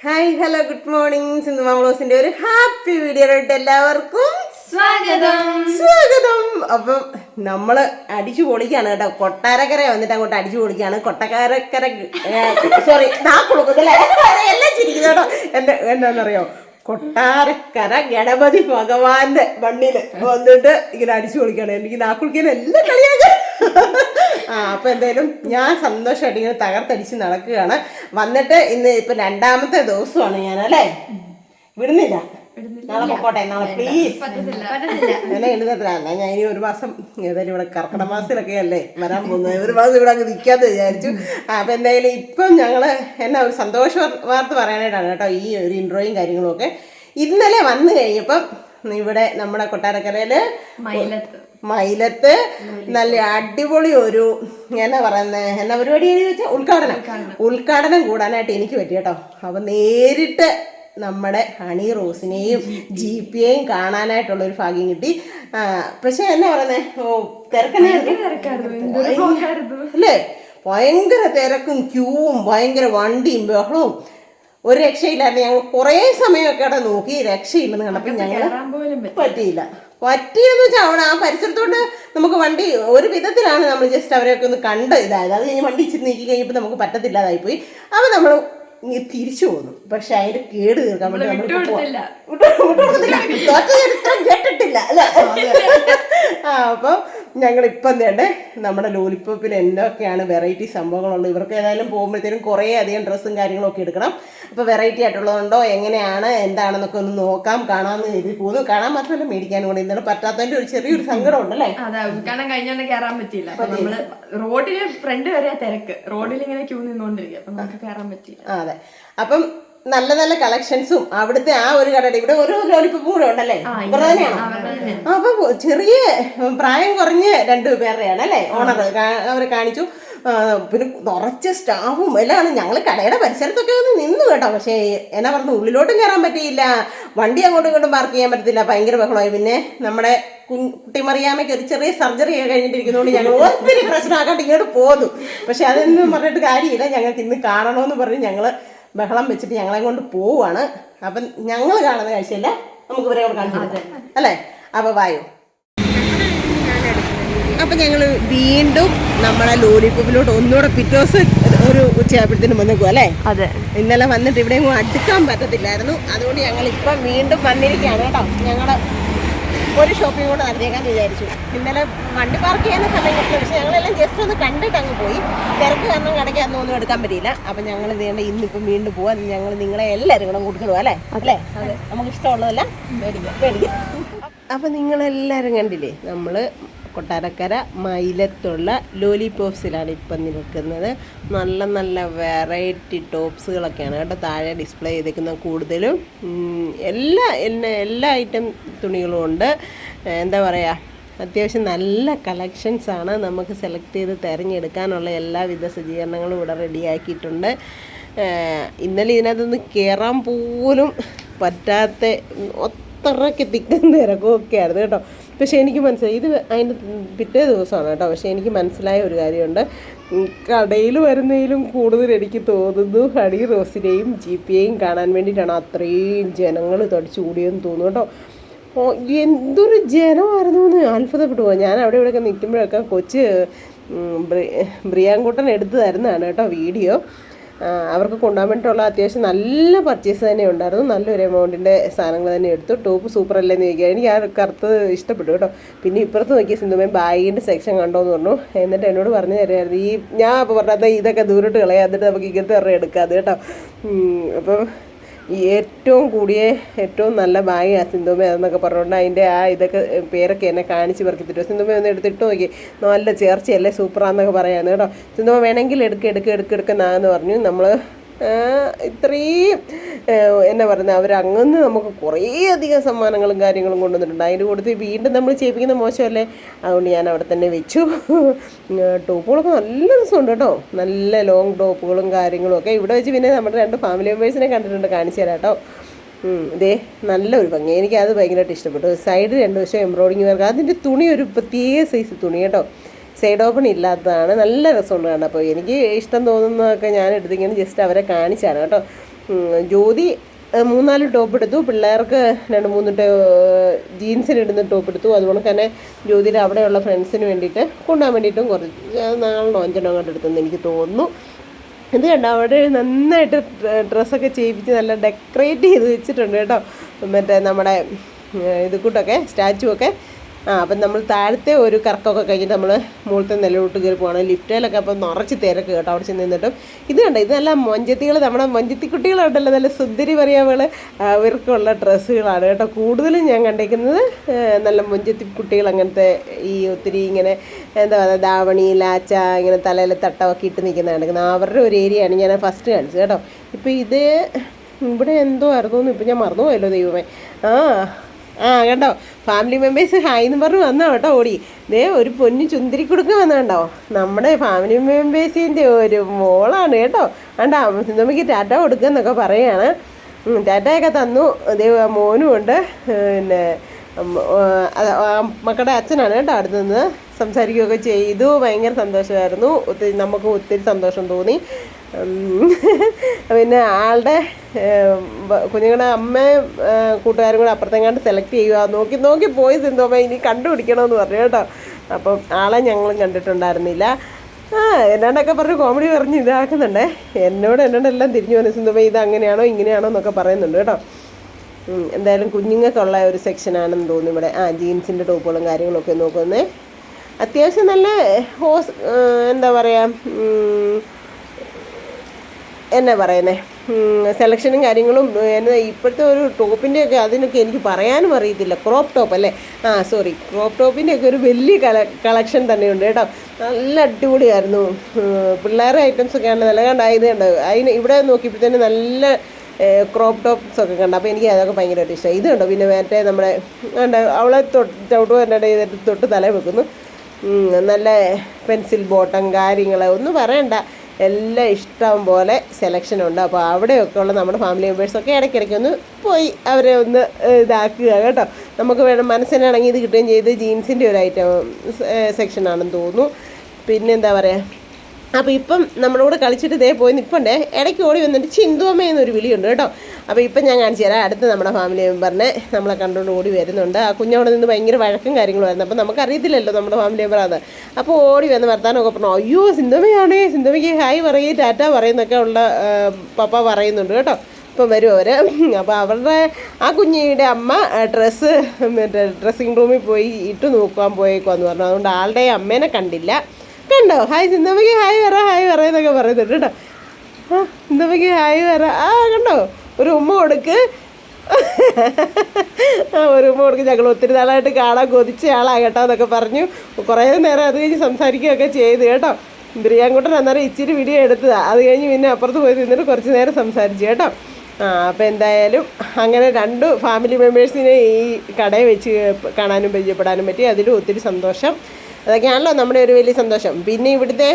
Hi hello good morning. Sindhu മാംഗ്ലോസിന്റെ ഒരു happy വീഡിയോയിലോട്ട് എല്ലാവർക്കും സ്വാഗതം. അപ്പം നമ്മള് അടിച്ചു പൊളിക്കാണ് കേട്ടോ. കൊട്ടാരക്കര വന്നിട്ട് അങ്ങോട്ട് അടിച്ചു പൊളിക്കാണ്. കൊട്ടാരക്കര സോറി എല്ലാം ചിരിക്കുന്നു കേട്ടോ. എന്താണെന്നറിയോ, കൊട്ടാരക്കര ഗണപതി ഭഗവാന്റെ മണ്ണില് വന്നിട്ട് ഇങ്ങനെ അടിച്ചു പൊളിക്കാണ്. എനിക്ക് നാക്കുളിക്കാൻ എല്ലാം കളിയാക്കാൻ. അപ്പൊ എന്തായാലും ഞാൻ സന്തോഷമായിട്ട് ഇങ്ങനെ തകർത്തടിച്ച് നടക്കുകയാണ്. വന്നിട്ട് ഇന്ന് ഇപ്പൊ 2ാമത്തെ ദിവസമാണ് ഞാൻ, അല്ലേ? വിടുന്നില്ല, നാളെ പൊക്കോട്ടെ, നാളെ പ്ലീസ്. എന്നെ എഴുതത്തില്ല. ഞാൻ ഇനി ഒരു മാസം ഏതായാലും ഇവിടെ കർക്കിടക മാസത്തിലൊക്കെ അല്ലേ വരാൻ പോകുന്നത്. ഒരു മാസം ഇവിടെ അങ്ങ് നിൽക്കാതെ വിചാരിച്ചു. അപ്പൊ എന്തായാലും ഇപ്പം ഞങ്ങള് എന്നാ ഒരു സന്തോഷ വാർത്ത പറയാനായിട്ടാണ് കേട്ടോ ഈ ഒരു ഇൻട്രോയും കാര്യങ്ങളും ഒക്കെ. ഇന്നലെ വന്നു കഴിഞ്ഞപ്പം ഇവിടെ നമ്മുടെ കൊട്ടാരക്കരയില് മൈലത്ത് നല്ല അടിപൊളി ഒരു എന്നാ പരിപാടി വെച്ചാൽ ഉദ്ഘാടനം കൂടാനായിട്ട് എനിക്ക് പറ്റി കേട്ടോ. അപ്പൊ നേരിട്ട് നമ്മുടെ ഹണി റോസിനെയും GPയെയും കാണാനായിട്ടുള്ളൊരു ഭാഗ്യം കിട്ടി. പക്ഷെ എന്നാ പറയുന്നേ, അല്ലേ? ഭയങ്കര തിരക്കും ക്യൂവും ഭയങ്കര വണ്ടിയും ബഹളവും ഒരു രക്ഷയില്ലായിരുന്നു. ഞങ്ങൾ കുറേ സമയമൊക്കെ അവിടെ നോക്കി, രക്ഷയില്ലെന്ന് കണ്ടപ്പോൾ ഞങ്ങൾ പറ്റിയെന്ന് വെച്ചാൽ അവിടെ ആ പരിസരത്തോട്ട് നമുക്ക് വണ്ടി ഒരു വിധത്തിലാണ് നമ്മൾ ജസ്റ്റ് അവരെയൊക്കെ ഒന്ന് കണ്ട് ഇതായത്. അത് കഴിഞ്ഞ് വണ്ടി ഇച്ചിരി നീക്കി കഴിഞ്ഞപ്പോൾ നമുക്ക് പറ്റത്തില്ലാതായിപ്പോയി. അപ്പോൾ നമ്മൾ തിരിച്ചു പോന്നു. പക്ഷെ അതിന്റെ കേട് തീർക്കാൻ വേണ്ടി നമ്മൾ കേട്ടിട്ടില്ല അല്ലേ? അപ്പം ഞങ്ങളിപ്പം തന്നെ നമ്മുടെ ലോലിപ്പോപ്പിൽ എന്തൊക്കെയാണ് വെറൈറ്റി സംഭവങ്ങളുള്ളത്. ഇവർക്ക് ഏതായാലും പോകുമ്പോഴത്തേനും കുറേ അധികം ഡ്രസ്സും കാര്യങ്ങളൊക്കെ എടുക്കണം. അപ്പോൾ വെറൈറ്റി ആയിട്ടുള്ളതുണ്ടോ, എങ്ങനെയാണ് എന്താണെന്നൊക്കെ ഒന്ന് നോക്കാം, കാണാമെന്ന് എഴുതി പോകുന്നു. കാണാൻ മാത്രമല്ല മേടിക്കാനും കൂടെ ഇന്നലെ പറ്റാത്തതിന്റെ ഒരു ചെറിയൊരു സങ്കടം ഉണ്ടല്ലേ? ഉദ്ഘാടനം കഴിഞ്ഞോണ്ട് കയറാൻ പറ്റിയില്ല. നമ്മള് റോഡില് ഫ്രണ്ട് വരെ തിരക്ക്, റോഡിൽ ഇങ്ങനെ ക്യൂ നിന്നോണ്ടിരിക്കും. അപ്പൊ നമുക്ക് കയറാൻ പറ്റിയില്ല. അതെ. അപ്പം നല്ല നല്ല കളക്ഷൻസും അവിടുത്തെ ആ ഒരു കടയുടെ ഇവിടെ ഒരു ലോലിപ്പോപ്പും കൂടെ ഉണ്ടല്ലേ? അപ്പൊ ചെറിയ പ്രായം കുറഞ്ഞ 2 പേരുടെയാണ് അല്ലേ ഓണർ അവരെ കാണിച്ചു. പിന്നെ നിറച്ച സ്റ്റാഫും എല്ലാം. ഞങ്ങൾ കടയുടെ പരിസരത്തൊക്കെ ഒന്ന് നിന്നു കേട്ടോ. പക്ഷേ എന്നാ പറഞ്ഞു, ഉള്ളിലോട്ടും കയറാൻ പറ്റിയില്ല, വണ്ടി അങ്ങോട്ടും ഇങ്ങോട്ടും പാർക്ക് ചെയ്യാൻ പറ്റത്തില്ല, ഭയങ്കര ബഹളമായി. പിന്നെ നമ്മുടെ കുട്ടിമറിയാമ്മയ്ക്ക് ഒരു ചെറിയ സർജറി ഒക്കെ കഴിഞ്ഞിട്ടിരിക്കുന്നതുകൊണ്ട് ഞങ്ങൾ ഒത്തിരി പ്രശ്നമാക്കാണ്ട് ഇങ്ങോട്ട് പോന്നു. പക്ഷെ അതൊന്നും പറഞ്ഞിട്ട് കാര്യമില്ല, ഞങ്ങൾക്ക് ഇന്ന് കാണണമെന്ന് പറഞ്ഞ് ഞങ്ങൾ ബഹളം വെച്ചിട്ട് ഞങ്ങളെ കൊണ്ട് പോവുകയാണ്. അപ്പം ഞങ്ങൾ കാണുന്ന കാഴ്ചയല്ല, നമുക്ക് ഇവരെ കാണിച്ചു അല്ലേ? അപ്പൊ വായു. അപ്പം ഞങ്ങൾ വീണ്ടും നമ്മളെ ലോലിപ്പോപ്പിലോട്ട് ഒന്നുകൂടെ പിറ്റേ ദിവസം ഒരു ഉച്ചയായപ്പോഴത്തേനും വന്നേക്കും അല്ലേ? അതെ. ഇന്നലെ വന്നിട്ട് ഇവിടെ അടുക്കാൻ പറ്റത്തില്ലായിരുന്നു. അതുകൊണ്ട് ഞങ്ങൾ ഇപ്പം വീണ്ടും വന്നിരിക്കുകയാണ് കേട്ടോ. ഞങ്ങൾ ഒരു ഷോപ്പിംഗ് കൂടെ നടത്തിയേക്കാന്ന് വിചാരിച്ചു. ഇന്നലെ വണ്ടി പാർക്ക് ചെയ്യുന്ന സമയം കിട്ടില്ല. പക്ഷെ ഞങ്ങളെല്ലാം ജസ്റ്റ് ഒന്ന് കണ്ടിട്ട് അങ്ങ് പോയി. തിരക്ക് കാരണം കടയ്ക്കൊന്നും ഒന്നും എടുക്കാൻ പറ്റിയില്ല. അപ്പം ഞങ്ങൾ ഇതേണ്ട ഇന്നിപ്പം വീണ്ടും പോവാം. ഞങ്ങൾ നിങ്ങളെ എല്ലാവരും കൂടെ കൂട്ടിക്കിടുക അല്ലേ? അല്ലേ? നമുക്ക് ഇഷ്ടമുള്ളതല്ല മേടിക്കാം. അപ്പം നിങ്ങളെല്ലാവരും കണ്ടില്ലേ, നമ്മൾ കൊട്ടാരക്കര മൈലത്തുള്ള ലോലിപോപ്സിലാണ് ഇപ്പം നിൽക്കുന്നത്. നല്ല നല്ല വെറൈറ്റി ടോപ്സുകളൊക്കെയാണ് കേട്ടോ താഴെ ഡിസ്പ്ലേ ചെയ്തേക്കുന്നത്. കൂടുതലും എല്ലാ ഐറ്റം തുണികളും ഉണ്ട്. എന്താ പറയുക, അത്യാവശ്യം നല്ല കളക്ഷൻസാണ്. നമുക്ക് സെലക്ട് ചെയ്ത് തിരഞ്ഞെടുക്കാനുള്ള എല്ലാവിധ സജ്ജീകരണങ്ങളും ഇവിടെ റെഡിയാക്കിയിട്ടുണ്ട്. ഇന്നലെ ഇതിനകത്തൊന്ന് കയറാൻ പോലും പറ്റാത്ത അത്രയ്ക്ക് തിക്കും തിരക്കും ഒക്കെ ആയിരുന്നു കേട്ടോ. പക്ഷേ എനിക്ക് മനസ്സിലായി ഇത് അതിൻ്റെ പിറ്റേ ദിവസമാണ് കേട്ടോ. പക്ഷേ എനിക്ക് മനസ്സിലായ ഒരു കാര്യമുണ്ട്, കടയിൽ വരുന്നതിലും കൂടുതൽ എനിക്ക് തോന്നുന്നു ഹണി റോസിനെയും GPയെയും കാണാൻ വേണ്ടിയിട്ടാണ് അത്രയും ജനങ്ങൾ തടിച്ചു കൂടിയെന്ന് തോന്നുന്നു കേട്ടോ. എന്തൊരു ജനമായിരുന്നു എന്ന് അത്ഭുതപ്പെട്ടു പോകാം. ഞാൻ അവിടെ ഇവിടെയൊക്കെ നിൽക്കുമ്പോഴൊക്കെ കൊച്ച് ബ്രിയാൻകുട്ടൻ എടുത്തു തരുന്നതാണ് കേട്ടോ വീഡിയോ. അവർക്ക് കൊണ്ടുപോകാൻ വേണ്ടിയിട്ടുള്ള അത്യാവശ്യം നല്ല പർച്ചേസ് തന്നെ ഉണ്ടായിരുന്നു. നല്ലൊരു എമൗണ്ടിൻ്റെ സാധനങ്ങൾ തന്നെ എടുത്തു. ടോപ്പ് സൂപ്പറല്ലേന്ന് ചോദിക്കുക. എനിക്ക് ആ കറുത്ത് ഇഷ്ടപ്പെട്ടു കേട്ടോ. പിന്നെ ഇപ്പുറത്ത് നോക്കിയ സിന്ധുമേ ബാഗിൻ്റെ സെക്ഷൻ കണ്ടോന്ന് പറഞ്ഞു. എന്നിട്ട് എന്നോട് പറഞ്ഞു തരുമായിരുന്നു, ഞാൻ അപ്പോൾ പറഞ്ഞാൽ ഇതൊക്കെ ദൂരോട്ട് കളയാം, എന്നിട്ട് നമുക്ക് ഇങ്ങനത്തെ ഒരെണ്ണം എടുക്കാതെ കേട്ടോ. അപ്പം ഏറ്റവും കൂടിയ ഏറ്റവും നല്ല ബാഗ് സിന്ധുമേ അതെന്നൊക്കെ പറഞ്ഞുകൊണ്ട് അതിൻ്റെ ഇതൊക്കെ പേരൊക്കെ എന്നെ കാണിച്ച് പെറുക്കി തരുമോ. സിന്ധുമേ ഒന്ന് എടുത്തിട്ട് നോക്കി, നല്ല ചേർച്ചയല്ലേ, സൂപ്പറാന്നൊക്കെ പറയാമെന്ന് കേട്ടോ. സിന്ധുമ വേണമെങ്കിൽ എടുക്കെന്നാന്ന് പറഞ്ഞു. നമ്മൾ ഇത്രയും എന്നാ പറയുന്നത്, അവരങ്ങനെ നമുക്ക് കുറേ അധികം സമ്മാനങ്ങളും കാര്യങ്ങളും കൊണ്ടുവന്നിട്ടുണ്ട്. അതിൻ്റെ കൂട്ടത്തിൽ വീണ്ടും നമ്മൾ ചെയ്യിപ്പിക്കുന്ന മോശമല്ലേ, അതുകൊണ്ട് ഞാൻ അവിടെ തന്നെ വെച്ചു. ടോപ്പുകളൊക്കെ നല്ല രസമുണ്ട് കേട്ടോ. നല്ല ലോങ് ടോപ്പുകളും കാര്യങ്ങളും ഒക്കെ ഇവിടെ വെച്ച്. പിന്നെ നമ്മുടെ 2 ഫാമിലി മെമ്പേഴ്സിനെ കണ്ടിട്ടുണ്ട്, കാണിച്ചു തരാം കേട്ടോ. ഇതേ നല്ലൊരു ഭംഗി, എനിക്കത് ഭയങ്കരമായിട്ട് ഇഷ്ടപ്പെട്ടു. സൈഡ് 2 വശം എംബ്രോയിഡിങ് വർക്ക്. അതിൻ്റെ തുണി ഒരു പ്രത്യേക സൈസ് തുണി കേട്ടോ. സൈഡ് ഓപ്പൺ ഇല്ലാത്തതാണ്. നല്ല രസമുണ്ട് കാണാൻ. അപ്പോൾ എനിക്ക് ഇഷ്ടം തോന്നുന്നതൊക്കെ ഞാൻ എടുത്തിങ്ങനെ ജസ്റ്റ് അവരെ കാണിച്ചാണ് കേട്ടോ. ജ്യോതി 3-4 ടോപ്പ് എടുത്തു, പിള്ളേർക്ക് 2-3 ജീൻസിനിടുന്ന ടോപ്പ് എടുത്തു. അതുപോലെ തന്നെ ജ്യോതിയുടെ അവിടെയുള്ള ഫ്രണ്ട്സിന് വേണ്ടിയിട്ട് കൊണ്ടുപോകാൻ വേണ്ടിയിട്ടും കുറച്ച് 4 5 അങ്ങോട്ട് എടുത്തെന്ന് എനിക്ക് തോന്നുന്നു. ഇത് കണ്ടോ, അവിടെ നന്നായിട്ട് ഡ്രസ്സൊക്കെ ചെയ്യിപ്പിച്ച് നല്ല ഡെക്കറേറ്റ് ചെയ്ത് വെച്ചിട്ടുണ്ട് കേട്ടോ. മറ്റേ നമ്മുടെ ഇത് കൂട്ടൊക്കെ സ്റ്റാച്ചു ഒക്കെ. അപ്പം നമ്മൾ താഴത്തെ ഒരു കറക്കമൊക്കെ കഴിഞ്ഞിട്ട് നമ്മൾ മുകളിലത്തെ നിലവിട്ട് കയറി പോകണം. ലിഫ്റ്റിലൊക്കെ അപ്പം നിറച്ച് തിരക്ക് കേട്ടോ അവിടെ ചെന്ന് നിന്നിട്ടും. ഇത് കണ്ടോ, ഇത് നല്ല മൊഞ്ചത്തികൾ, നമ്മുടെ മൊഞ്ചത്തി കുട്ടികളുണ്ടല്ലോ, നല്ല സുന്ദരി പറയാവുകൾ, അവർക്കുള്ള ഡ്രസ്സുകളാണ് കേട്ടോ കൂടുതലും ഞാൻ കണ്ടേക്കുന്നത്. നല്ല മൊഞ്ചത്തി കുട്ടികൾ അങ്ങനത്തെ ഈ ഒത്തിരി ഇങ്ങനെ എന്താ പറയുക, ധാവണി ലാച്ച ഇങ്ങനെ തലയിൽ തട്ടമൊക്കെ ഇട്ട് നിൽക്കുന്ന കണ്ടിരിക്കുന്നത്. അവരുടെ ഒരു ഏരിയയാണ് ഞാൻ ഫസ്റ്റ് കാണിച്ചത് കേട്ടോ. ഇപ്പം ഇത് ഇവിടെ എന്തോ ആയിരുന്നു, ഇപ്പം ഞാൻ മറന്നുപോയല്ലോ ദൈവമേ. കണ്ടോ, ഫാമിലി മെമ്പേഴ്സ് ഹായ് എന്ന് പറഞ്ഞ് വന്നോ കേട്ടോ ഓടി. ദേ ഒരു പൊന്നു ചുന്തിരി കൊടുക്ക വന്നോ, നമ്മുടെ ഫാമിലി മെമ്പേഴ്സിൻ്റെ ഒരു മോളാണ് കേട്ടോ. കണ്ടോ, നമുക്ക് ടാറ്റ കൊടുക്കുക എന്നൊക്കെ പറയുകയാണ്. ടാറ്റയൊക്കെ തന്നു. അതേ മോനും ഉണ്ട്. പിന്നെ മക്കളുടെ അച്ഛനാണ് കേട്ടോ അടുത്ത് നിന്ന് സംസാരിക്കുകയൊക്കെ ചെയ്തു. ഭയങ്കര സന്തോഷമായിരുന്നു. നമുക്ക് ഒത്തിരി സന്തോഷം തോന്നി. പിന്നെ ആളുടെ കുഞ്ഞുങ്ങളുടെ അമ്മയും കൂട്ടുകാരും കൂടെ അപ്പുറത്തെങ്ങാണ്ട് സെലക്ട് ചെയ്യുക. നോക്കി പോയി സിന്ധോമ ഇനി കണ്ടുപിടിക്കണമെന്ന് പറഞ്ഞു കേട്ടോ. അപ്പം ആളെ ഞങ്ങളും കണ്ടിട്ടുണ്ടായിരുന്നില്ല. എന്നാണ്ടൊക്കെ പറഞ്ഞ് കോമഡി പറഞ്ഞ് ഇതാക്കുന്നുണ്ടേ. എന്നോടെല്ലാം തിരിഞ്ഞു പറഞ്ഞു, സിന്ധോമ ഇത് അങ്ങനെയാണോ ഇങ്ങനെയാണോ എന്നൊക്കെ പറയുന്നുണ്ട് കേട്ടോ. എന്തായാലും കുഞ്ഞുങ്ങൾക്കുള്ള ഒരു സെക്ഷനാണെന്ന് തോന്നുന്നു ഇവിടെ. ജീൻസിൻ്റെ ടോപ്പുകളും കാര്യങ്ങളൊക്കെ നോക്കുന്നേ. അത്യാവശ്യം നല്ല എന്താ പറയുക, എന്നാ പറയുന്നത്, സെലക്ഷനും കാര്യങ്ങളും. എന്നാ ഇപ്പോഴത്തെ ഒരു ടോപ്പിൻ്റെയൊക്കെ അതിനൊക്കെ എനിക്ക് പറയാനും അറിയത്തില്ല. ക്രോപ്പ് ടോപ്പ് അല്ലേ, സോറി, ക്രോപ്പ് ടോപ്പിൻ്റെയൊക്കെ ഒരു വലിയ കളക്ഷൻ തന്നെയുണ്ട് കേട്ടോ. നല്ല അടിപൊളിയായിരുന്നു. പിള്ളേരുടെ ഐറ്റംസൊക്കെ ആണ് നല്ല കണ്ടായത് കണ്ടോ. അതിന് ഇവിടെ നോക്കിയപ്പോഴത്തേന് നല്ല ക്രോപ്പ് ടോപ്സ് ഒക്കെ കണ്ടു. അപ്പോൾ എനിക്ക് അതൊക്കെ ഭയങ്കരമായിട്ട് ഇഷ്ടമായി. ഇത് കണ്ടോ, പിന്നെ മറ്റേ നമ്മുടെ അവളെ ചവിട്ട് തന്നെ തൊട്ട് തല വെക്കുന്നു. നല്ല പെൻസിൽ ബോട്ടം കാര്യങ്ങൾ ഒന്നും പറയണ്ട, എല്ലാം ഇഷ്ടം പോലെ സെലക്ഷനുണ്ട്. അപ്പോൾ അവിടെയൊക്കെ ഉള്ള നമ്മുടെ ഫാമിലി മെമ്പേഴ്സൊക്കെ ഇടയ്ക്കിടയ്ക്ക് ഒന്ന് പോയി അവരെ ഒന്ന് ഇതാക്കുക കേട്ടോ. നമുക്ക് വേണം മനസ്സിനിണങ്ങി ഇത് കിട്ടുകയും ചെയ്ത്. ജീൻസിൻ്റെ ഒരു ഐറ്റം സെക്ഷനാണെന്ന് തോന്നുന്നു. പിന്നെ എന്താ പറയുക, അപ്പോൾ ഇപ്പം നമ്മുടെ കൂടെ കളിച്ചിട്ട് ഇതേ പോയി നിൽപ്പുണ്ടേ. ഇടയ്ക്ക് ഓടി വന്നിട്ട് ചിന്തുവമ്മ എന്നൊരു വിളിയുണ്ട് കേട്ടോ. അപ്പോൾ ഇപ്പം ഞാൻ കാണിച്ചു തരാം. അടുത്ത് നമ്മുടെ ഫാമിലി മെമ്പറിനെ നമ്മളെ കണ്ടുകൊണ്ട് ഓടി വരുന്നുണ്ട്. ആ കുഞ്ഞവിടെ നിന്ന് ഭയങ്കര വഴക്കും കാര്യങ്ങളുമായിരുന്നു. അപ്പോൾ നമുക്കറിയത്തില്ലല്ലോ നമ്മുടെ ഫാമിലി മെമ്പറാണ്. അപ്പോൾ ഓടി വന്ന് വർത്താനമൊക്കെ പറഞ്ഞു. അയ്യോ സിന്ധുവമ്മയാണേ, സിന്ധുവമ്മയ്ക്ക് ഹായ് പറയും ടാറ്റ പറയുന്നൊക്കെ ഉള്ള പപ്പ പറയുന്നുണ്ട് കേട്ടോ. ഇപ്പം വരും അവർ. അപ്പോൾ അവരുടെ ആ കുഞ്ഞിയുടെ അമ്മ മറ്റേ ഡ്രസ്സിങ് റൂമിൽ പോയി ഇട്ട് നോക്കാൻ പോയേക്കുവാന്ന് പറഞ്ഞു. അതുകൊണ്ട് ആളുടെ അമ്മേനെ കണ്ടില്ല. കണ്ടോ, ഹായ് സിന്ധമ്മയ്ക്ക് ഹായ് എന്നൊക്കെ പറയുന്നുണ്ട് കേട്ടോ. സിന്ധമ്മയ്ക്ക് ഹായ് കണ്ടോ, ഒരു ഉമ്മ കൊടുക്ക്. ഒരു ഉമ്മ കൊടുക്ക്. ഞങ്ങൾ ഒത്തിരി നാളായിട്ട് കാണാൻ കൊതിച്ച ആളാണ് കേട്ടോ എന്നൊക്കെ പറഞ്ഞു. കുറേ നേരം അത് കഴിഞ്ഞ് സംസാരിക്കുകയൊക്കെ ചെയ്ത് കേട്ടോ. ബിരിയാൻകുട്ടൻ അന്നേരം ഇച്ചിരി വീഡിയോ എടുത്തതാണ്. അത് കഴിഞ്ഞ് പിന്നെ അപ്പുറത്ത് പോയി നിന്നിട്ട് കുറച്ച് നേരം സംസാരിച്ചു കേട്ടോ. അപ്പോൾ എന്തായാലും അങ്ങനെ 2 ഫാമിലി മെമ്പേഴ്സിനെ ഈ കടയിൽ വെച്ച് കാണാനും പരിചയപ്പെടാനും പറ്റി. അതിലും ഒത്തിരി സന്തോഷം. അതൊക്കെയാണല്ലോ നമ്മുടെ ഒരു വലിയ സന്തോഷം. പിന്നെ ഇവിടുത്തെ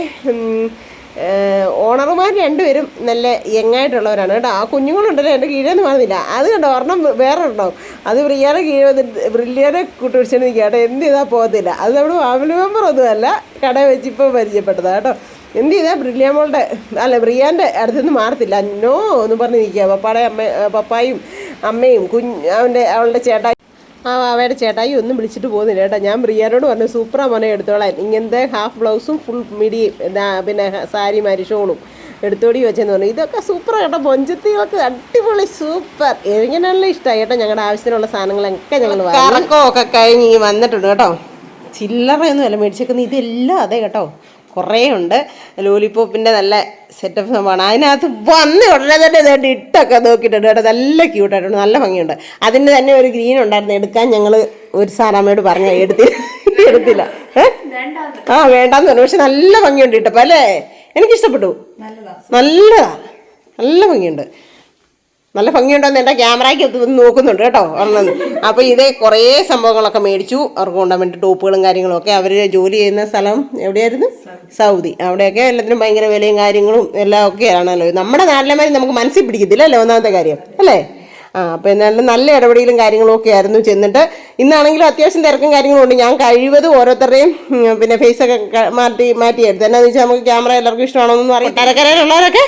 ഓണർമാർ 2 പേരും നല്ല യങ്ങായിട്ടുള്ളവരാണ് കേട്ടോ. ആ കുഞ്ഞുങ്ങളുണ്ടല്ലോ എൻ്റെ കീഴെന്ന് പറഞ്ഞില്ല. അത് കണ്ടോ, ഒരെണ്ണം വേറെ ഉണ്ടോ, അത് ബ്രിയാനെ കീഴ് വന്നിട്ട് ബ്രില്ലിയാനെ കൂട്ടി പിടിച്ചിട്ട് നിൽക്കുക കേട്ടോ. എന്ത് ചെയ്താൽ പോകത്തില്ല. അത് നമ്മുടെ ഫാമിലി മെമ്പറൊന്നുമല്ല, കടയിൽ വെച്ച് ഇപ്പോൾ പരിചയപ്പെട്ടതാണ് കേട്ടോ. എന്ത് ചെയ്താൽ ബ്രില്ലിയാമോളുടെ ബ്രിയാൻ്റെ അടുത്തുനിന്ന് മാറത്തില്ല. നോ എന്ന് പറഞ്ഞ് നിൽക്കുക. പപ്പായും അമ്മയും അവളുടെ ചേട്ടായി അവയുടെ ചേട്ടായി ഒന്നും വിളിച്ചിട്ട് പോകുന്നില്ല കേട്ടോ. ഞാൻ ബ്രിയാനോട് പറഞ്ഞു സൂപ്പറാ മോനെ എടുത്തോളാൻ, ഇങ്ങനത്തെ ഹാഫ് ബ്ലൗസും ഫുൾ മിഡിയും പിന്നെ സാരിമാരി ഷോളും എടുത്തോടി വെച്ചെന്ന് പറഞ്ഞു. ഇതൊക്കെ സൂപ്പർ കേട്ടോ. മൊഞ്ചത്തികൾക്ക് അടിപൊളി സൂപ്പർ. എനിക്ക് നല്ല ഇഷ്ടമായി കേട്ടോ. ഞങ്ങളുടെ ആവശ്യത്തിനുള്ള സാധനങ്ങളൊക്കെ ഞങ്ങൾ കറക്കമൊക്കെ കഴിഞ്ഞ് വന്നിട്ടുണ്ട് കേട്ടോ. ചില്ലറയൊന്നും അല്ല മേടിച്ചേക്കുന്നത്, ഇതെല്ലാം അതെ കേട്ടോ. കുറേ ഉണ്ട്. ലോലിപോപ്പിൻ്റെ നല്ല സെറ്റപ്പ് സംഭവമാണ്. അതിനകത്ത് വന്ന് ഉടനെ തന്നെ ഇതായിട്ട് ഇട്ടൊക്കെ നോക്കിയിട്ടുണ്ട് കേട്ടോ. നല്ല ക്യൂട്ടായിട്ടുണ്ട്, നല്ല ഭംഗിയുണ്ട്. അതിൻ്റെ തന്നെ ഒരു ഗ്രീൻ ഉണ്ടായിരുന്നു എടുക്കാൻ. ഞങ്ങൾ ഒരു സാറാമ്മയോട് പറഞ്ഞു എടുത്തില്ല. വേണ്ടാന്ന് പറഞ്ഞു. പക്ഷെ നല്ല ഭംഗിയുണ്ട് ഇട്ടപ്പോൾ അല്ലേ, എനിക്കിഷ്ടപ്പെട്ടു. നല്ല ഭംഗിയുണ്ട്. നല്ല ഭംഗിയുണ്ടോയെന്ന് എൻ്റെ ക്യാമറയ്ക്ക് നോക്കുന്നുണ്ട് കേട്ടോ ഒരെണ്ണം. അപ്പോൾ ഇതേ കുറേ സംഭവങ്ങളൊക്കെ മേടിച്ചു അവർക്ക് കൊണ്ടുപോകാൻ വേണ്ടി. ടോപ്പുകളും കാര്യങ്ങളും ഒക്കെ. അവർ ജോലി ചെയ്യുന്ന സ്ഥലം എവിടെയായിരുന്നു? സൗദി. അവിടെയൊക്കെ എല്ലാത്തിനും ഭയങ്കര വിലയും കാര്യങ്ങളും എല്ലാം ഒക്കെ ആണല്ലോ. നമ്മുടെ നാട്ടിലെമാരി നമുക്ക് മനസ്സിൽ പിടിക്കത്തില്ലല്ലോ ഒന്നാമത്തെ കാര്യം അല്ലേ. അപ്പോൾ എന്നാലും നല്ല ഇടപെടലും കാര്യങ്ങളും ഒക്കെ ആയിരുന്നു. ചെന്നിട്ട് ഇന്നാണെങ്കിലും അത്യാവശ്യം തിരക്കും കാര്യങ്ങളും ഉണ്ട്. ഞാൻ കഴിവതും ഓരോരുത്തരുടെയും പിന്നെ ഫേസൊക്കെ മാറ്റിയെടുത്തു. എന്നാന്ന് വെച്ചാൽ നമുക്ക് ക്യാമറ എല്ലാവർക്കും ഇഷ്ടമാണോന്നൊന്നും അറിയാം. കരകരയിലുള്ളവരൊക്കെ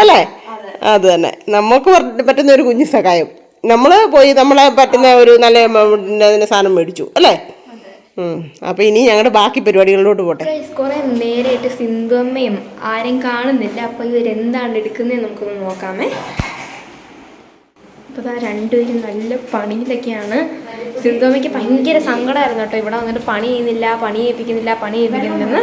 അല്ലേ? അത് തന്നെ നമുക്ക് പറ്റുന്ന ഒരു കുഞ്ഞു സഹായം. നമ്മള് പോയി നമ്മളെ പറ്റുന്ന ഒരു നല്ല സാധനം മേടിച്ചു അല്ലേ? അപ്പൊ ഇനി ഞങ്ങളുടെ ബാക്കി പരിപാടികളിലോട്ട് പോട്ടെ. കുറെ നേരെയായിട്ട് സിന്ധുവമ്മയും ആരെയും കാണുന്നില്ല. അപ്പൊ ഇവരെന്താണ് എടുക്കുന്നത് നമുക്കൊന്ന് നോക്കാമേ. അപ്പോൾ രണ്ടുപേരും നല്ല പണിയിലൊക്കെയാണ്. സിന്ധുവമ്മയ്ക്ക് ഭയങ്കര സങ്കടമായിരുന്നു കേട്ടോ, ഇവിടെ വന്നിട്ട് പണി ചെയ്യുന്നില്ല, പണി ചെയ്യിപ്പിക്കുന്നില്ലെന്ന്.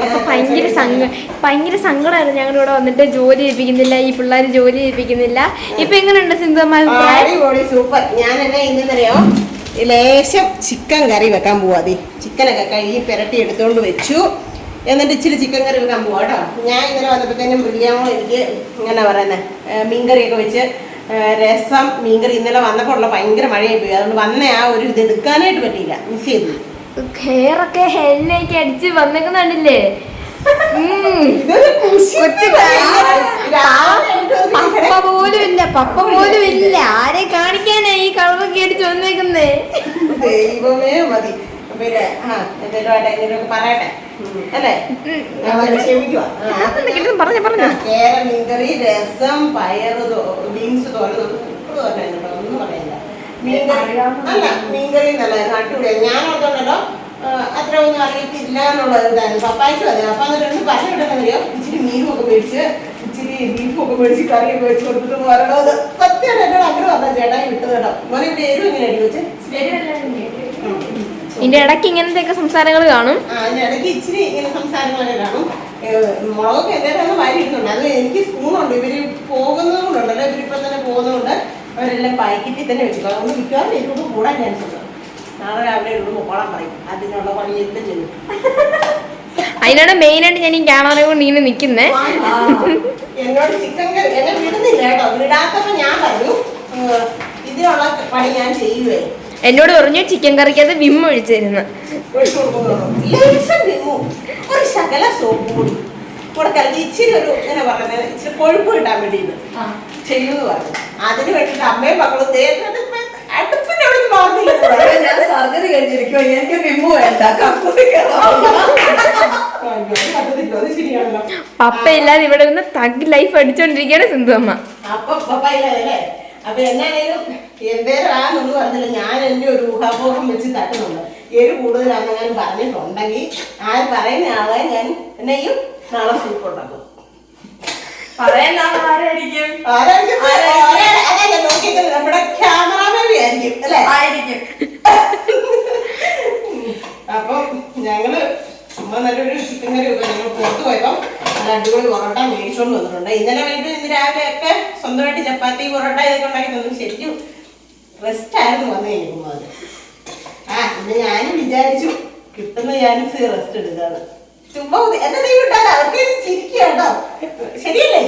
അപ്പൊ ഭയങ്കര സങ്കടമായിരുന്നു, ഞങ്ങളുടെ ഇവിടെ വന്നിട്ട് ജോലി ചെയ്യിപ്പിക്കുന്നില്ല, ഈ പിള്ളേർ ജോലി ചെയ്യിപ്പിക്കുന്നില്ല. ഇപ്പൊ എങ്ങനെയുണ്ട് സിന്ധുവമ്മ? സൂപ്പർ. ഞാൻ എന്നാ ഇന്നറിയോ, ലേശം ചിക്കൻ കറി വെക്കാൻ പോവാ. ചിക്കനൊക്കെ കഴുകി പുരട്ടി എടുത്തോണ്ട് വെച്ചു. എന്നിട്ട് ഇച്ചിരി ചിക്കൻ കറി വെക്കാൻ പോവാ കേട്ടോ. ഞാൻ ഇന്നലെ വന്നപ്പോഴത്തേനും ബിരിയാണി എനിക്ക് ഇങ്ങനെ പറയുന്നത് മീൻകറിയൊക്കെ വെച്ച് രസം മീൻകറി. ഇന്നലെ വന്നപ്പോൾ ഉള്ള ഭയങ്കര മഴയായി പോയി, അതുകൊണ്ട് വന്ന ആ ഒരു ഇത് എടുക്കാനായിട്ട് പറ്റിയില്ല, മിസ് ചെയ്തു. ഹെയറൊക്കെ എണ്ണയൊക്കെ അടിച്ച് വന്നേക്കുന്നുണ്ടല്ലേ? പപ്പ പോലും ഇല്ല, ആരെ കാണിക്കാനാ ഈ കളവൊക്കെ അടിച്ച് വന്നേക്കുന്നേ? ദൈവമേ മതി. പിന്നെ എന്തെങ്കിലും പറയട്ടെ അല്ലേ? കേര മീൻകറി, രസം, പയറ്, ബീൻസ് തോരൻ, ഒന്നും പറയില്ല. മീൻകറി അല്ല, മീൻകറി നല്ലതായിരുന്നു, അടിപൊളിയായിരുന്നു. ഞാൻ ഓർത്തോണ്ടല്ലോ അത്ര ഒന്നും അറിയത്തില്ല എന്നുള്ളത് ഇതായിരുന്നു. പപ്പായ്ക്കും അതെ. അപ്പൊ എന്നിട്ട് പറഞ്ഞു വിട്ടെന്നറിയോ, ഇച്ചിരി മീനും ഒക്കെ മേടിച്ച് ഇച്ചിരി ബീഫും ഒക്കെ മേടിച്ച് കറിയൊക്കെ മേടിച്ച് കൊടുത്തിട്ട് വരണത്. സത്യം എന്നോട് അങ്ങനെ വന്നാൽ ചേട്ടായി വിട്ടത് കേട്ടോ. മോനെ ഇവിടെ എരിവ് എങ്ങനെ അടി വെച്ച്? ഇതിന്റെ ഇടയ്ക്ക് ഇങ്ങനത്തെ സംസാരങ്ങൾ കാണും. അതിനിടയ്ക്ക് ഇച്ചിരി ഇങ്ങനെ സംസാരങ്ങളൊക്കെ കാണും. മുളകൊക്കെ എന്തായാലും വാരി ഇടുന്നുണ്ട്. അത് എനിക്ക് സ്പൂണുണ്ട്. ഇവര് പോകുന്നത് കൊണ്ടുണ്ടല്ലോ, ഇവരിപ്പം തന്നെ പോകുന്നതുകൊണ്ട് അവരെല്ലാം പാക്കറ്റിൽ തന്നെ വെച്ചു. അതുകൊണ്ട് മിക്കവാറും ഇതിനോട് കൂടാൻ ചാൻസ് ഉണ്ട്. നാളെ രാവിലെ ഇവിടെ പോകാൻ പറയും, അതിനുള്ള പണി എല്ലാം ചെയ്യും. അതിനാണ് മെയിനായിട്ട് ഞാൻ ഈ ക്യാമറ കൊണ്ട് ഇങ്ങനെ നിൽക്കുന്നേ. എന്നോട് ചിക്കൻ കറി എന്നെ വിടുന്നില്ല കേട്ടോ. വിടാത്തപ്പോ ഞാൻ പറഞ്ഞു ഇതിനുള്ള പണി ഞാൻ ചെയ്യുവേ. എന്നോട് പറഞ്ഞു ചിക്കൻ കറിക്കകത്ത് വിം ഒഴിച്ചിരുന്നു. ഒരു ശകല സോപ്പ് കൂടി കൂടെ കലക്കി ഇച്ചിരി ഒരു ഇങ്ങനെ പറഞ്ഞത് ഇച്ചിരി കൊഴുപ്പ് കിട്ടാൻ വേണ്ടിയിട്ട് ചെയ്യുമെന്ന് പറഞ്ഞു. അതിന് വേണ്ടിയിട്ട് അമ്മയും മക്കളും അടുപ്പിന്റെ അവിടെ മാറുന്നില്ല. ഞാൻ സർജറി കഴിച്ചിരിക്കുമോ, എനിക്ക് വിമ്മു വേണ്ട. പപ്പ ഇല്ലാതെ ഇവിടെ നിന്ന് തഗ് ലൈഫ് അടിച്ചോണ്ടിരിക്കുകയാണ് സിന്ധുവമ്മ. അപ്പൊ പപ്പ ഇല്ലേ? അപ്പൊ എന്നാണേലും എന്തേരാന്നൊന്നും പറഞ്ഞില്ല. ഞാൻ എന്റെ ഒരു ഊഹാപോഹം വെച്ച് തട്ടുന്നുണ്ട്. എരി കൂടുതലാണെന്ന് ഞാൻ പറഞ്ഞിട്ടുണ്ടെങ്കിൽ ആ പറയുന്ന ആളെ ഞാൻ എന്നെയും നാളെ സൂപ്പ് ഉണ്ടാക്കും. നമ്മുടെ ക്യാമറാമാൻ ആയിരിക്കും അല്ലേ? ആയിരിക്കും. അപ്പം ഞങ്ങള് ചുമ്മാ നല്ലൊരു ചിക്കൻ കറി വെക്കാം. ഞങ്ങൾ പുറത്ത് പോയപ്പോ നല്ല അടിപൊളി പൊറോട്ട മേടിച്ചോണ്ട് വന്നിട്ടുണ്ട്. ഇന്നലെ വൈകിട്ട് ഇന്ന് രാവിലെ ഒക്കെ സ്വന്തമായിട്ട് ചപ്പാത്തി പൊറോട്ട ഇതൊക്കെ ഉണ്ടാക്കി തന്നു. ശരിക്കും റെസ്റ്റ് ആയിരുന്നു വന്നു കഴിഞ്ഞപ്പോൾ അത്. പിന്നെ ഞാനും വിചാരിച്ചു കിട്ടുന്ന ചാൻസ് റെസ്റ്റ് എടുക്കാണ്. ചുമ്മാ എന്നെ നീ വിട്ടാൽ അവർക്ക് ചിരിക്കട്ടോ. ശരിയല്ലേ?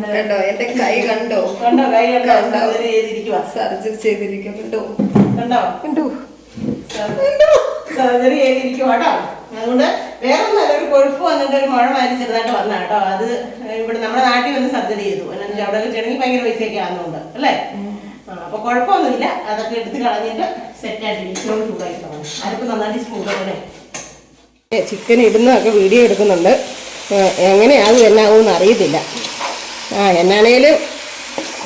കണ്ടോ എന്റെ കൈ കണ്ടോ? കണ്ടോ കൈ കണ്ടോ? സർജറി ചെയ്തിരിക്കുവാ. സർജറി ചെയ്തിരിക്കും. കണ്ടോ കണ്ടോ കണ്ടോ സർജറി ചെയ്തിരിക്കുവാട്ടോ. അതുകൊണ്ട് വേറെ ഒന്നും അല്ല, ഒരു കൊഴുപ്പ് വന്നിട്ട് ഒരു മുഴ മാരി ചെറുതായിട്ട് വന്ന കേട്ടോ. അത് ഇവിടെ നമ്മുടെ നാട്ടിൽ വന്ന് സർജറി ചെയ്തു. എന്നാ അവിടെ വെച്ചിട്ടുണ്ടെങ്കിൽ ഭയങ്കര പൈസയൊക്കെ ആകുന്നുണ്ട് അല്ലേ? അപ്പൊ കുഴപ്പമൊന്നുമില്ല. അതൊക്കെ എടുത്ത് കളഞ്ഞിട്ട് സെറ്റായിട്ട് ഇരിച്ചോണ്ട് ചൂടാക്കി തുടങ്ങി. അതിപ്പോ നന്നായിട്ട് സ്മൂത്തല്ലേ. ചിക്കൻ ഇടുന്നതൊക്കെ വീഡിയോ എടുക്കുന്നുണ്ട്. എങ്ങനെയാകും എന്നാകുമെന്ന് അറിയത്തില്ല. എന്നാണേലും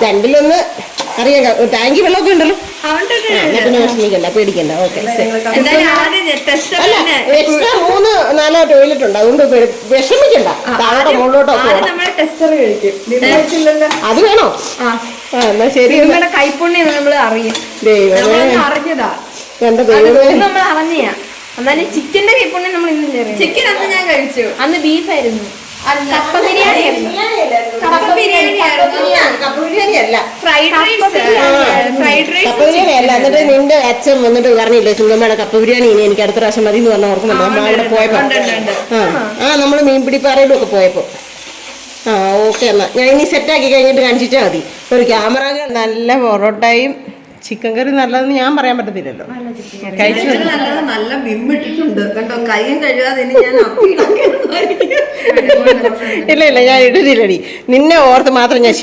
രണ്ടിലൊന്ന് അറിയാം. ടാങ്കി വെള്ളമൊക്കെ ഉണ്ടല്ലോ, പിന്നെ വിഷമിക്കണ്ട, പേടിക്കണ്ട. ഓക്കെ. അല്ല, എക്സ്ട്രാ 3-4 ടോയ്ലറ്റ് ഉണ്ട്, അതുകൊണ്ട് വിഷമിക്കണ്ട. താഴെ മുകളിലോട്ടൊക്കെ അത് വേണോ? എന്നാ ശരി. കൈപ്പുണ്യം നമ്മൾ അറിയും. അറിഞ്ഞതാ എന്റെ ദൈവമേ, നമ്മൾ അറിഞ്ഞാ. എന്നാലും ചിക്കന്റെ കൈപ്പുണ്യം നമ്മൾ ഇന്നില്ലേ? ചിക്കൻ അന്ന് ഞാൻ കഴിച്ചു. അന്ന് ബീഫായിരുന്നു. കപ്പ ബിരിയാണി അല്ല, ഫ്രൈഡ് റൈസ് അല്ല. എന്നിട്ട് നിന്റെ അച്ഛൻ വന്നിട്ട് പറഞ്ഞില്ലേ സുന്ദമ്മയുടെ കപ്പ ബിരിയാണി ഇനി എനിക്ക് അടുത്ത പ്രാവശ്യം മതി എന്ന് പറഞ്ഞ ഓർക്കുന്നുണ്ടോ? നമ്മൾ അവിടെ പോയപ്പോ നമ്മള് മീൻപിടിപ്പാറയിലും ഒക്കെ പോയപ്പോ. ഓക്കെ. എന്നാ ഞാൻ ഇനി സെറ്റാക്കി കഴിഞ്ഞിട്ട് കാണിച്ചാൽ മതി. ഒരു ക്യാമറ. നല്ല പൊറോട്ടയും ചിക്കൻ കറി നല്ലതെന്ന് ഞാൻ പറയാൻ പറ്റത്തില്ലല്ലോ. നല്ല വിമ്മിട്ടിട്ടുണ്ട് കേട്ടോ. കൈയും കഴുകാതെ ഞാൻ ഇല്ല ഞാൻ ഇടുന്നില്ലടി. നിന്നെ ഓർത്ത് മാത്രം ഞാൻ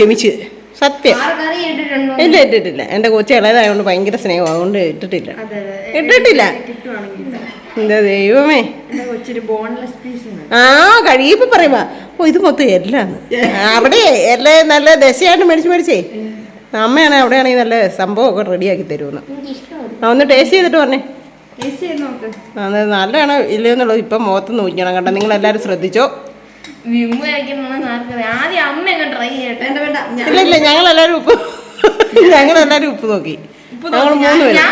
സത്യം. കറി ഇട്ടിട്ടുണ്ടോ? ഇല്ല ഇട്ടിട്ടില്ല. എൻ്റെ കൊച്ചു ഇളയതായതുകൊണ്ട് ഭയങ്കര സ്നേഹം, അതുകൊണ്ട് ഇട്ടിട്ടില്ല. ഇട്ടിട്ടില്ല. എന്താ ദൈവമേ, ആ കഴിയപ്പോ പറയുമ്പോ ഓ ഇത് മൊത്തം എല്ലാന്ന്. അവിടെ എല്ലാ നല്ല ദശയായിട്ട് മേടിച്ചേ അമ്മയാണ് അവിടെയാണെങ്കിൽ നല്ല സംഭവമൊക്കെ റെഡിയാക്കി തരുമെന്ന്. ഒന്ന് ടേസ്റ്റ് ചെയ്തിട്ട് പറഞ്ഞേ അത് നല്ലതാണോ ഇല്ലയെന്നുള്ളത് ഇപ്പം മുഖത്ത് നോക്കണം കേട്ടോ. നിങ്ങളെല്ലാവരും ശ്രദ്ധിച്ചോ. ഇല്ല ഇല്ല ഞങ്ങളെല്ലാവരും ഉപ്പ് നോക്കി. ഞങ്ങൾ 3 പേര്.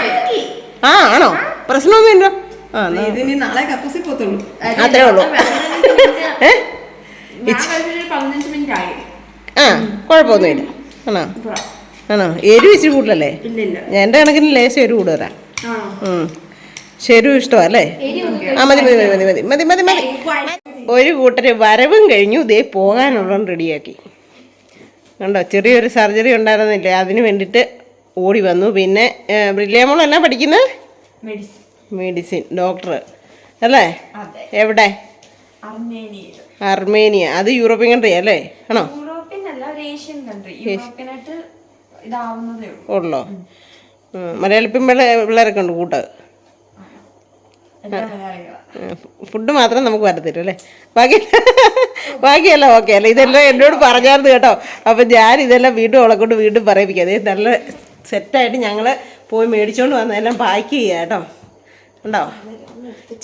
ആ ആണോ? പ്രശ്നമൊന്നുമില്ല. അത്രേ ഉള്ളൂ. ആ കുഴപ്പമൊന്നുമില്ല. ആണോ ആണോ എരിവ് ഇച്ചിരി കൂടുതലല്ലേ? എൻ്റെ കണക്കിന് ലേശം എരിവ് കൂടുതലാ. ശരി ഇഷ്ടമല്ലേ? ആ മതി മതി മതി മതി മതി മതി മതി. ഒരു കൂട്ടര് വരവും കഴിഞ്ഞു. ദേ പോകാനുള്ള റെഡിയാക്കി കണ്ടോ. ചെറിയൊരു സർജറി ഉണ്ടായിരുന്നില്ലേ, അതിന് വേണ്ടിയിട്ട് ഓടി വന്നു. പിന്നെ ബ്രില്ലിയമോൾ എന്നാ പഠിക്കുന്നത്? മെഡിസിൻ ഡോക്ടർ അല്ലേ? എവിടെ? അർമേനിയ. അത് യൂറോപ്യൻ കൺട്രി അല്ലേ? ആണോ? ഉള്ളോ? മലയാളി പിള്ളേരൊക്കെ ഉണ്ട് കൂട്ട്. ഫുഡ് മാത്രം നമുക്ക് വരത്തില്ല അല്ലേ? ബാക്കിയല്ല ഓക്കെ അല്ലേ? ഇതെല്ലാം എന്നോട് പറഞ്ഞായിരുന്നു കേട്ടോ. അപ്പം ഞാൻ ഇതെല്ലാം വീണ്ടും അവളെ കൊണ്ട് വീണ്ടും പറയിപ്പിക്കാം. അതേ നല്ല സെറ്റായിട്ട് ഞങ്ങൾ പോയി മേടിച്ചുകൊണ്ട് വന്നതെല്ലാം പാക്ക് ചെയ്യുക കേട്ടോ. ഉണ്ടോ?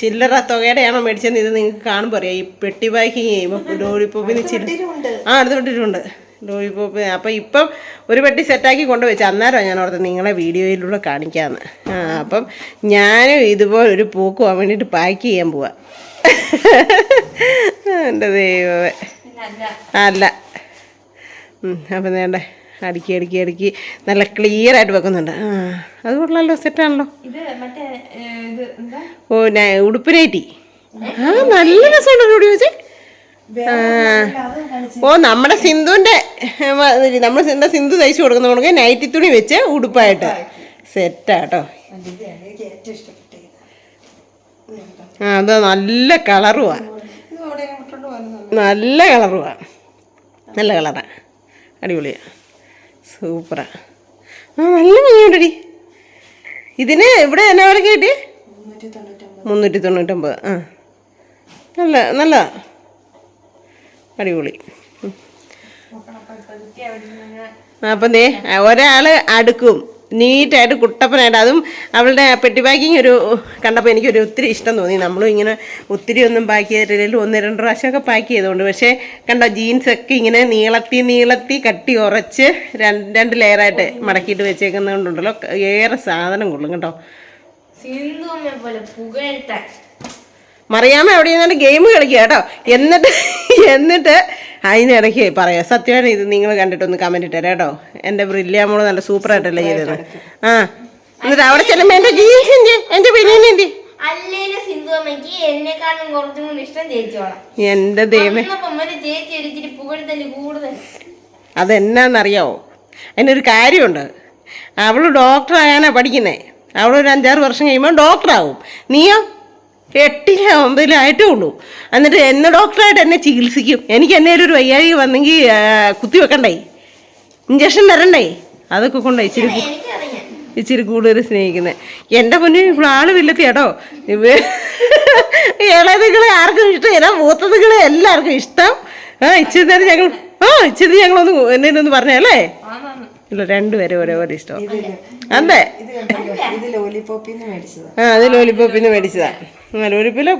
ചില്ലറ തുകയുടെയാണോ മേടിച്ചതെന്ന് ഇത് നിങ്ങൾക്ക് കാണുമ്പോൾ അറിയാം. ഈ പെട്ടി പാക്കിങ് ചെയ്യുമ്പോൾ ലോലിപ്പോപ്പിന് അടുത്ത് വിട്ടിട്ടുണ്ട് ലോലിപ്പോപ്പ്. അപ്പം ഇപ്പം ഒരു പെട്ടി സെറ്റാക്കി കൊണ്ടുവച്ചു. അന്നേരമാണ് ഞാൻ ഓർത്തത് നിങ്ങളെ വീഡിയോയിലൂടെ കാണിക്കാമെന്ന്. അപ്പം ഞാനും ഇതുപോലെ ഒരു പൂക്ക് പോകാൻ വേണ്ടിയിട്ട് പാക്ക് ചെയ്യാൻ പോവാം. എൻ്റെ ദൈവമേ അല്ല. അപ്പം വേണ്ടേ അടുക്കി നല്ല ക്ലിയർ ആയിട്ട് വെക്കുന്നുണ്ട്. അത് കൊള്ളാമല്ലോ, സെറ്റാണല്ലോ. ഓ ഉടുപ്പിനേറ്റി നല്ല രസമുണ്ട് വീഡിയോ വെച്ചേ. ഓ നമ്മുടെ സിന്ധുവിൻ്റെ സിന്ധു തയ്ച്ചു കൊടുക്കുന്ന കൊടുക്കുക നൈറ്റി തുണി വെച്ച് ഉടുപ്പായിട്ട് സെറ്റാട്ടോ. അത് നല്ല കളറുവാ, നല്ല കളറാ, അടിപൊളിയാ, സൂപ്പറാ. നല്ല ഭംഗിയുണ്ടടി. ഇതിന് ഇവിടെ എന്നാ വില കിട്ടി? 399. നല്ലതാ, അടിപൊളി. അപ്പം ദേ ഒരാൾ അടുക്കും നീറ്റായിട്ട് കുട്ടപ്പനായിട്ട്. അതും അവളുടെ പെട്ടി പാക്കിങ് ഒരു കണ്ടപ്പോൾ എനിക്കൊരു ഒത്തിരി ഇഷ്ടം തോന്നി. നമ്മളും ഇങ്ങനെ ഒത്തിരി ഒന്നും പാക്ക് ചെയ്തിട്ടില്ലെങ്കിൽ 1-2 പ്രാവശ്യമൊക്കെ പാക്ക് ചെയ്തുകൊണ്ട്. പക്ഷേ കണ്ടോ ജീൻസൊക്കെ ഇങ്ങനെ നീളത്തി കട്ടി ഉറച്ച് 2 ലെയറായിട്ട് മടക്കിയിട്ട് വെച്ചേക്കുന്നതുകൊണ്ടുണ്ടല്ലോ ഏറെ സാധനം കൊള്ളും കേട്ടോ. മറിയാമ്മ എവിടെ നിന്നാണ് ഗെയിം കളിക്കുക കേട്ടോ. എന്നിട്ട് അതിനിടയ്ക്ക് പറയാം. സത്യമാണ് ഇത് നിങ്ങൾ കണ്ടിട്ടൊന്ന് കമൻറ്റ് ഇട്ടേ കേട്ടോ. എൻ്റെ ബ്രില്ലിയാമോള് നല്ല സൂപ്പറായിട്ടല്ലേ ചെയ്തത്. എന്നിട്ട് അവിടെ ചെല്ലുമ്പോൾ എൻ്റെ ജീൻസ് എൻ്റെ ബനിയനെന്തി എൻ്റെ ദൈവമേ അതെന്നാന്നറിയാവോ? അതിനൊരു കാര്യമുണ്ട്. അവൾ ഡോക്ടറാകാനാ പഠിക്കുന്നേ. അവളൊരു 5-6 വർഷം കഴിയുമ്പോൾ ഡോക്ടറാവും. നീയോ 8-ലോ 9-ലോ ആയിട്ടേ ഉള്ളൂ. എന്നിട്ട് എന്നെ ഡോക്ടറായിട്ട് എന്നെ ചികിത്സിക്കും. എനിക്ക് എന്നേലും ഒരു വയ്യാഴി വന്നെങ്കിൽ കുത്തി വെക്കണ്ടേ, ഇഞ്ചക്ഷൻ തരണ്ടേ, അതൊക്കെ കൊണ്ടേ ഇച്ചിരി കൂടുതൽ സ്നേഹിക്കുന്നത്. എൻ്റെ മുന്നിൽ ഇപ്പോൾ ആള് വില്ലത്തി കേട്ടോ. ഇളയതുകളെ ആർക്കും ഇഷ്ടമില്ല, മൂത്തതുകളെ എല്ലാവർക്കും ഇഷ്ടം. ഇച്ചിരി നേരം ഞങ്ങളൊന്ന് എന്നൊന്ന് പറഞ്ഞല്ലേ? ഇല്ല, 2 പേരെ ഒരേപോലെ ഇഷ്ടം. അതെ, അത് ലോലിപ്പോപ്പിന്ന് മേടിച്ചതാ. ലോലിപ്പിലെ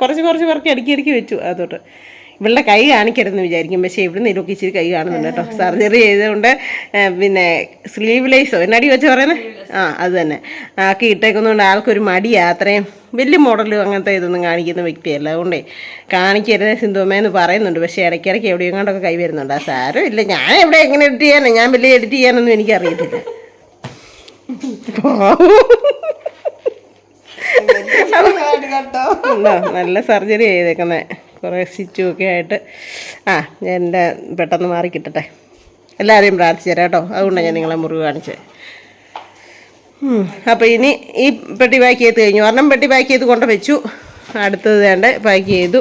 കുറച്ച് പേർക്ക് അടുക്കി വെച്ചു. അതോട്ട് ഇവളുടെ കൈ കാണിക്കരുതെന്ന് വിചാരിക്കും. പക്ഷേ ഇവിടുന്ന് ഇതിലൊക്കെ ഇച്ചിരി കൈ കാണുന്നുണ്ട് കേട്ടോ. സർജറി ചെയ്തുകൊണ്ട് പിന്നെ സ്ലീവ്ലെയ്സോ എന്നടി വെച്ച് പറയുന്നത് അത് തന്നെ ആക്കി ഇട്ടേക്കുന്നതുകൊണ്ട് ആൾക്കൊരു മടിയാ. അത്രയും വലിയ മോഡലും അങ്ങനത്തെ ഇതൊന്നും കാണിക്കുന്ന വ്യക്തിയല്ല. അതുകൊണ്ടേ കാണിക്കരുത് സിന്ധുമ്മയെന്ന് പറയുന്നുണ്ട്. പക്ഷേ ഇടയ്ക്കിടയ്ക്ക് എവിടെയും കണ്ടൊക്കെ കൈ വരുന്നുണ്ട്. ആ സാരം ഇല്ല. ഞാൻ എവിടെ എങ്ങനെ എഡിറ്റ് ചെയ്യാനോ, ഞാൻ വലിയ എഡിറ്റ് ചെയ്യാനൊന്നും എനിക്കറിയത്തില്ല. നല്ല സർജറി ചെയ്തേക്കുന്നത്, കുറേ സ്റ്റിച്ചും ഒക്കെ ആയിട്ട്. എൻ്റെ പെട്ടെന്ന് മാറി കിട്ടട്ടെ. എല്ലാവരെയും പ്രാർത്ഥിച്ചു തരാം കേട്ടോ. അതുകൊണ്ടാണ് ഞാൻ നിങ്ങളെ മുറിവ് കാണിച്ചത്. അപ്പോൾ ഇനി ഈ പെട്ടി പാക്ക് ചെയ്ത് കഴിഞ്ഞു. ഒരെണ്ണം പെട്ടി പാക്ക് ചെയ്ത് കൊണ്ട് വെച്ചു. അടുത്തത് വേണ്ട പാക്ക് ചെയ്തു.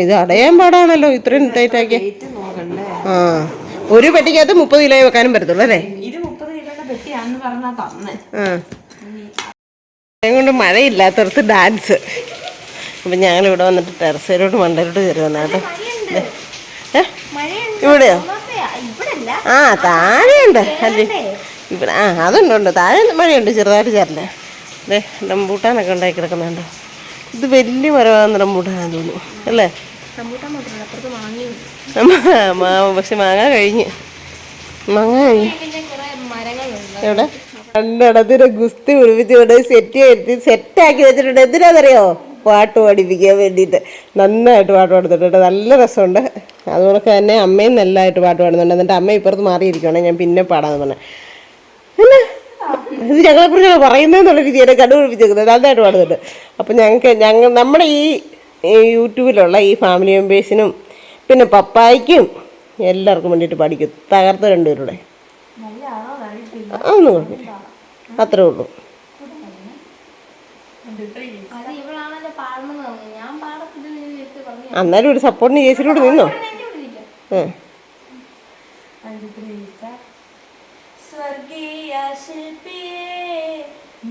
ഇത് അടയാൻ പാടാണല്ലോ ഇത്രയും ടൈറ്റാക്കിയ. ഒരു പെട്ടിക്കകത്ത് 30 കിലോ വെക്കാനും പറ്റത്തുള്ളൂ അല്ലേ? ഇത് 30 കിലോയുടെ പെട്ടിയാണെന്ന് പറഞ്ഞാ തന്നെ. കൊണ്ട് മഴയില്ലാത്തടത്ത് ഡാൻസ്. അപ്പം ഞങ്ങളിവിടെ വന്നിട്ട് ടെറസിലോട്ട് മണ്ടയിലോട്ട് കയറി വന്നാട്ടോ. ഇവിടെയോ? ആ താഴെയുണ്ട് അല്ലേ ഇവിടെ. ആ അതുണ്ട്, താഴെ മഴയുണ്ട് ചെറുതായിട്ട് ചേർന്നേ. അതെ റംബൂട്ടാനൊക്കെ ഉണ്ടാക്കി കിടക്കുന്നുണ്ടോ? ഇത് വലിയ മരമാകുന്ന റംബൂട്ടാനാന്ന് തോന്നുന്നു അല്ലേ? പക്ഷെ മാങ്ങ കഴിഞ്ഞ് എവിടെ രണ്ടിടത്തിന് ഗുസ്തി പിടിപ്പിച്ച് ഇവിടെ സെറ്റാക്കി വെച്ചിട്ടുണ്ട്. എന്തിനാണെന്നറിയോ? പാട്ട് പഠിപ്പിക്കാൻ വേണ്ടിയിട്ട്. നന്നായിട്ട് പാട്ട് പാടുന്നുണ്ട്, നല്ല രസമുണ്ട്. അതുപോലെ തന്നെ അമ്മയും നല്ലതായിട്ട് പാട്ട് പാടുന്നുണ്ട്. എന്നിട്ട് അമ്മ ഇപ്പുറത്ത് മാറിയിരിക്കുകയാണ്, ഞാൻ പിന്നെ പാടാന്ന് പറഞ്ഞത്. പിന്നെ ഇത് ഞങ്ങളെക്കുറിച്ച് പറയുന്നതെന്നുള്ള രീതിയാണ് കണ്ടുപിടിപ്പിച്ചേക്കുന്നത്. നന്നായിട്ട് പാടുന്നുണ്ട്. അപ്പം നമ്മുടെ ഈ യൂട്യൂബിലുള്ള ഈ ഫാമിലി മെമ്പേഴ്സിനും പിന്നെ പപ്പായ്ക്കും എല്ലാവർക്കും വേണ്ടിയിട്ട് പഠിക്കും. തകർത്ത് രണ്ടുപേരുടെ അതൊന്നും കുഴപ്പമില്ല, അത്രേ ഉള്ളൂ. അന്നേരം ഒരു സപ്പോർട്ടിന് ചേച്ചിയോട് നിന്നോ? സ്വർഗീയ ശില്പിയെ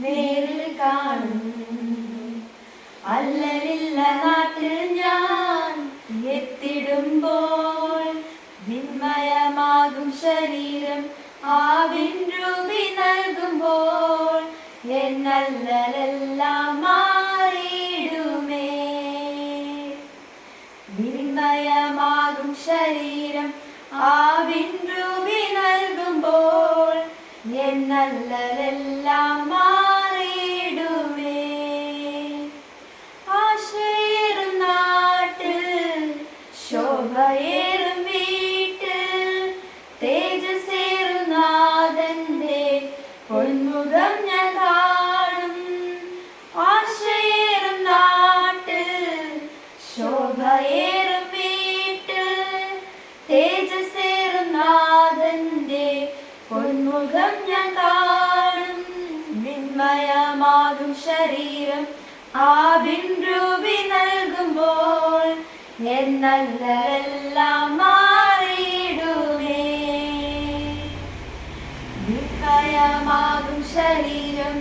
നേരിൽ കാണും, അല്ലലില്ല നാട്ടിൽ ഞാൻ എത്തിടുമ്പോൾ, വിന്മയമാകും ശരീരം ആവിൻ രൂപി നൽകുമ്പോൾ, എന്നല്ലലെല്ലാം മാറിയിടുമേ. വിന്മയമാകും ശരീരം ആവിൻ രൂപി നൽകുമ്പോൾ, എന്നല്ലലെല്ലാം മാറിയിടുമേ. ആശയേറും നാട്ടിൽ ശോഭയേറും വീട്ടിൽ, തേജസ്സേറും നാഥന്റെ പൊന്മുഖം ഞാൻ കാണും. ആശയേറും നാട്ടിൽ ശോഭയേറും വീട്ടിൽ, തേജസ്സേറും നാഥന്റെ പൊന്മുഖം ഞാൻ കാണും. വിന്മയമാകും ശരീരം ആവിൻ രൂപി നൽകുമ്പോൾ, എന്നല്ലലെല്ലാം മാറിയിടുമേ. വിന്മയമാകും ശരീരം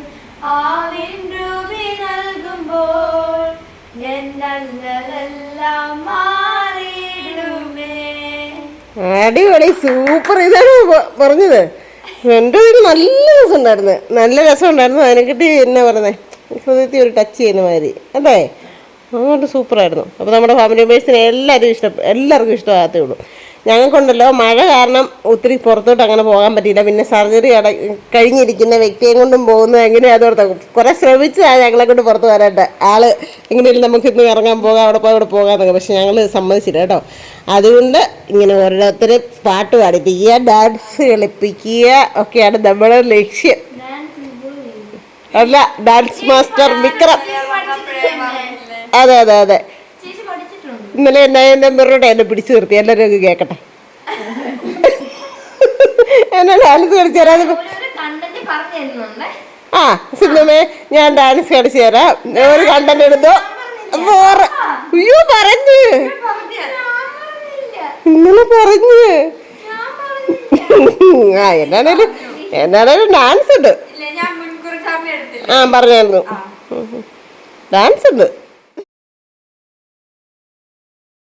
ആവിൻ രൂപി നൽകുമ്പോൾ, എന്നല്ലലെല്ലാം മാറിയിടുമേ. അടിപൊളി, സൂപ്പർ. ഇതാണ് പറഞ്ഞത്. എൻ്റെ ഇതിൽ നല്ല രസമുണ്ടായിരുന്നു, നല്ല രസമുണ്ടായിരുന്നു. അതിനെക്കിട്ടി എന്നാ പറയുന്നത്, ഹൃദയത്തിൽ ഒരു ടച്ച് ചെയ്യുന്ന മാതിരി അല്ലേ? അതുകൊണ്ട് സൂപ്പറായിരുന്നു. അപ്പോൾ നമ്മുടെ ഫാമിലി മെമ്പേഴ്സിന് എല്ലാവർക്കും ഇഷ്ടമാകത്തേ ഉള്ളൂ. ഞങ്ങൾക്കുണ്ടല്ലോ മഴ കാരണം ഒത്തിരി പുറത്തോട്ട് അങ്ങനെ പോകാൻ പറ്റിയില്ല. പിന്നെ സർജറി കഴിഞ്ഞിരിക്കുന്ന വ്യക്തിയെ കൊണ്ടും പോകുന്നത് എങ്ങനെയാണെന്ന് ഓർത്താൽ കുറേ ശ്രമിച്ചതാണ് ഞങ്ങളെ കൊണ്ട് പുറത്ത് വരാനായിട്ട്. ആള് എങ്ങനെയും നമുക്ക് ഇന്ന് ഇറങ്ങാൻ പോകാം, അവിടെ പോകാമെന്നൊക്കെ. പക്ഷെ ഞങ്ങൾ സമ്മതിച്ചില്ല കേട്ടോ. അതുകൊണ്ട് ഇങ്ങനെ ഓരോരുത്തർ പാട്ട് പാടിപ്പിക്കുക, ഡാൻസ് കളിപ്പിക്കുക ഒക്കെയാണ് നമ്മുടെ ലക്ഷ്യം. അല്ല, ഡാൻസ് മാസ്റ്റർ വിക്രം. അതെ അതെ അതെ, ഇന്നലെ എൻ്റെ മെറുടെ എന്നെ പിടിച്ചു നിർത്തി. എല്ലാവരും ഒക്കെ കേൾക്കട്ടെ. എന്നെ ഡാൻസ് കളിച്ചു തരാം. ആ സിനിമേ ഞാൻ ഡാൻസ് കളിച്ചു തരാം. ഒരു കണ്ടന്റ് എടുത്തോ. അയ്യോ പറഞ്ഞു, ഇന്നലെ പറഞ്ഞു. ആ എന്നാണേലും ഡാൻസ് ഉണ്ട്. ആ പറഞ്ഞായിരുന്നു, ഡാൻസ് ഉണ്ട്.